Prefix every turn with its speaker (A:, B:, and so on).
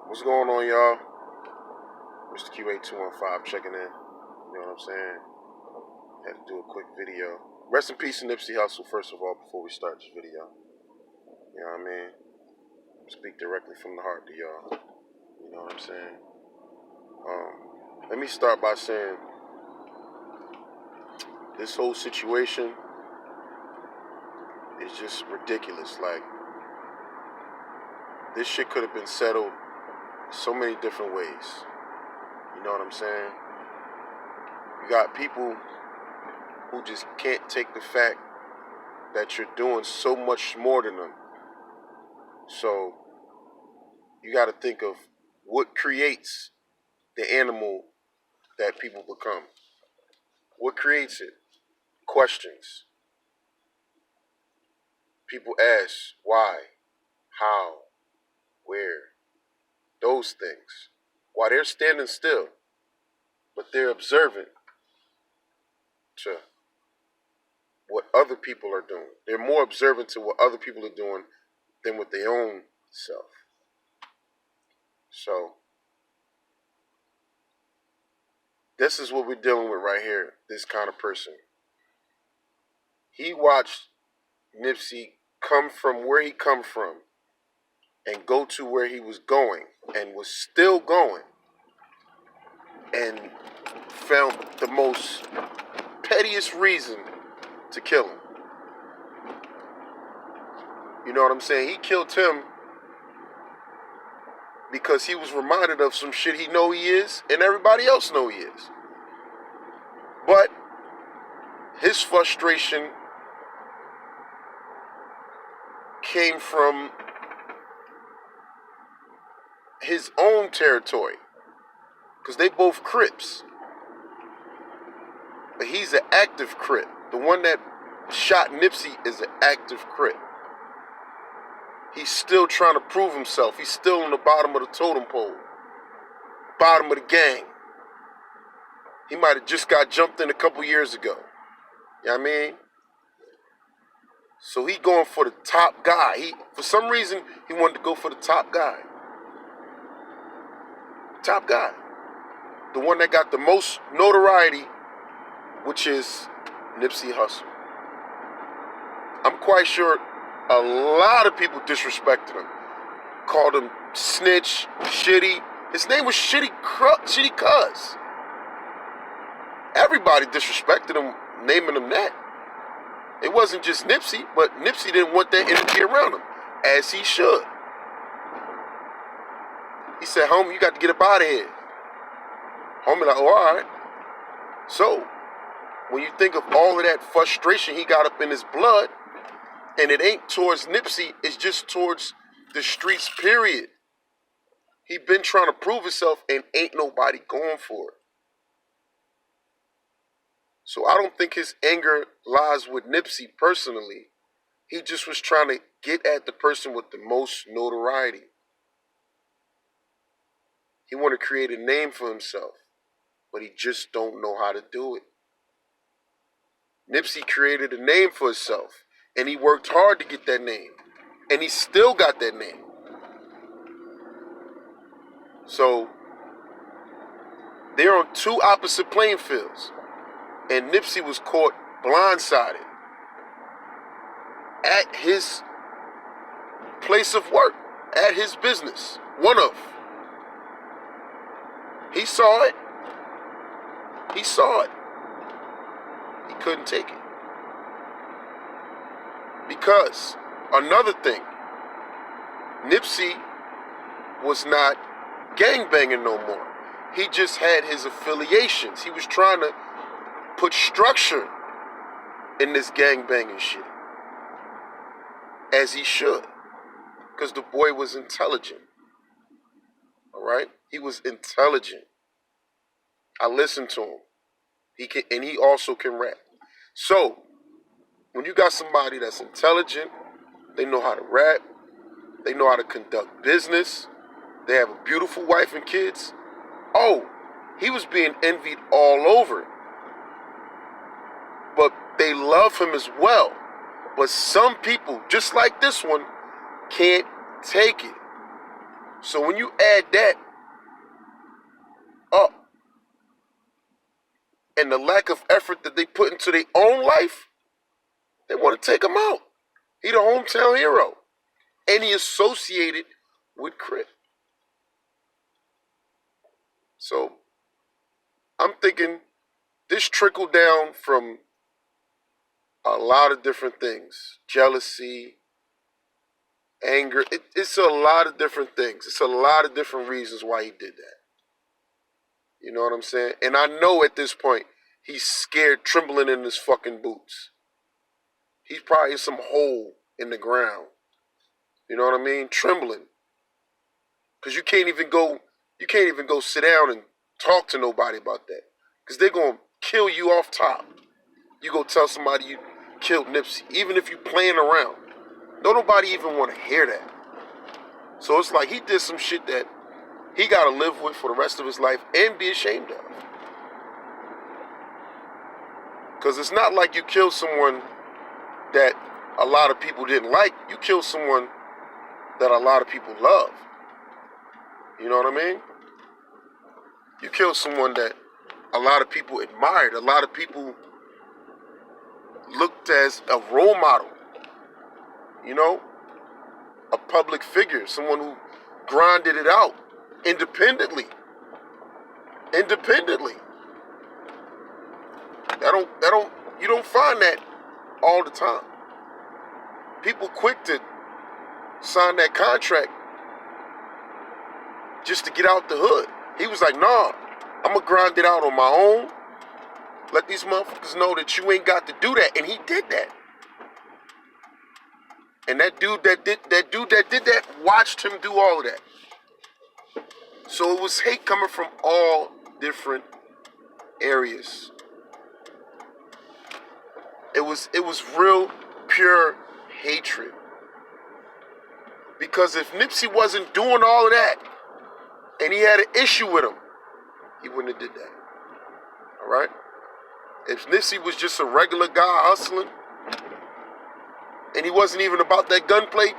A: What's going on, y'all? Mr. QA215 checking in. You know what I'm saying? Had to do a quick video. Rest in peace to Nipsey Hussle, first of all, before we start this video. You know what I mean? Speak directly from the heart to y'all. You know what I'm saying? Let me start by saying this whole situation is just ridiculous. Like, this shit could have been settled so many different ways. You know what I'm saying? You got people who just can't take the fact that you're doing so much more than them. So you got to think of what creates the animal that people become. What creates it? Questions. People ask why, how, where, those things. While they're standing still, but they're observant to what other people are doing. They're more observant to what other people are doing than with their own self. So this is what we're dealing with right here, this kind of person. He watched Nipsey come from where he come from and go to where he was going and was still going, and found the most pettiest reason to kill him. You know what I'm saying? He killed him because he was reminded of some shit he know he is and everybody else know he is. But his frustration came from his own territory, because they both Crips. But he's an active Crip. The one that shot Nipsey is an active Crip. He's still trying to prove himself. He's still on the bottom of the totem pole. Bottom of the gang. He might have just got jumped in a couple years ago. You know what I mean? So he going for the top guy. For some reason, he wanted to go for the top guy. Top guy. The one that got the most notoriety, which is Nipsey Hussle. I'm quite sure a lot of people disrespected him. Called him snitch, shitty. His name was Shitty Cuz. Everybody disrespected him, naming him that. It wasn't just Nipsey, but Nipsey didn't want that energy around him, as he should. He said, homie, you got to get up out of here. Homie like, oh, all right. So, when you think of all of that frustration he got up in his blood, and it ain't towards Nipsey, it's just towards the streets, period. He been trying to prove himself, and ain't nobody going for it. So I don't think his anger lies with Nipsey personally. He just was trying to get at the person with the most notoriety. He want to create a name for himself, but he just don't know how to do it. Nipsey created a name for himself, and he worked hard to get that name, and he still got that name. So they're on two opposite playing fields, and Nipsey was caught blindsided at his place of work, at his business, one of. He saw it. He saw it. He couldn't take it. Because, another thing, Nipsey was not gangbanging no more. He just had his affiliations. He was trying to put structure in this gangbanging shit. As he should. Because the boy was intelligent. Alright? He was intelligent. I listened to him. And he also can rap. So, when you got somebody that's intelligent, they know how to rap, they know how to conduct business, they have a beautiful wife and kids. Oh, he was being envied all over. But they love him as well. But some people, just like this one, can't take it. So when you add that up and the lack of effort that they put into their own life, they want to take him out. He the hometown hero. And he associated with Crip. So I'm thinking this trickled down from a lot of different things. Jealousy, anger. It's a lot of different things. It's a lot of different reasons why he did that. You know what I'm saying? And I know at this point, he's scared, trembling in his fucking boots. He's probably in some hole in the ground. You know what I mean? Trembling. Because you can't even go sit down and talk to nobody about that. Because they're going to kill you off top. You go tell somebody you killed Nipsey, even if you playing around. Don't nobody even want to hear that. So it's like he did some shit that he got to live with for the rest of his life and be ashamed of. Because it's not like you killed someone that a lot of people didn't like. You killed someone that a lot of people love. You know what I mean? You killed someone that a lot of people admired. A lot of people looked as a role model. You know? A public figure. Someone who grinded it out independently. Independently. You don't find that all the time. People quick to sign that contract just to get out the hood. He was like, nah, I'm going to grind it out on my own. Let these motherfuckers know that you ain't got to do that. And he did that. And that dude that did that watched him do all of that. So it was hate coming from all different areas. It was real pure hatred. Because if Nipsey wasn't doing all of that and he had an issue with him, he wouldn't have did that. All right? If Nipsey was just a regular guy hustling and he wasn't even about that gunplay,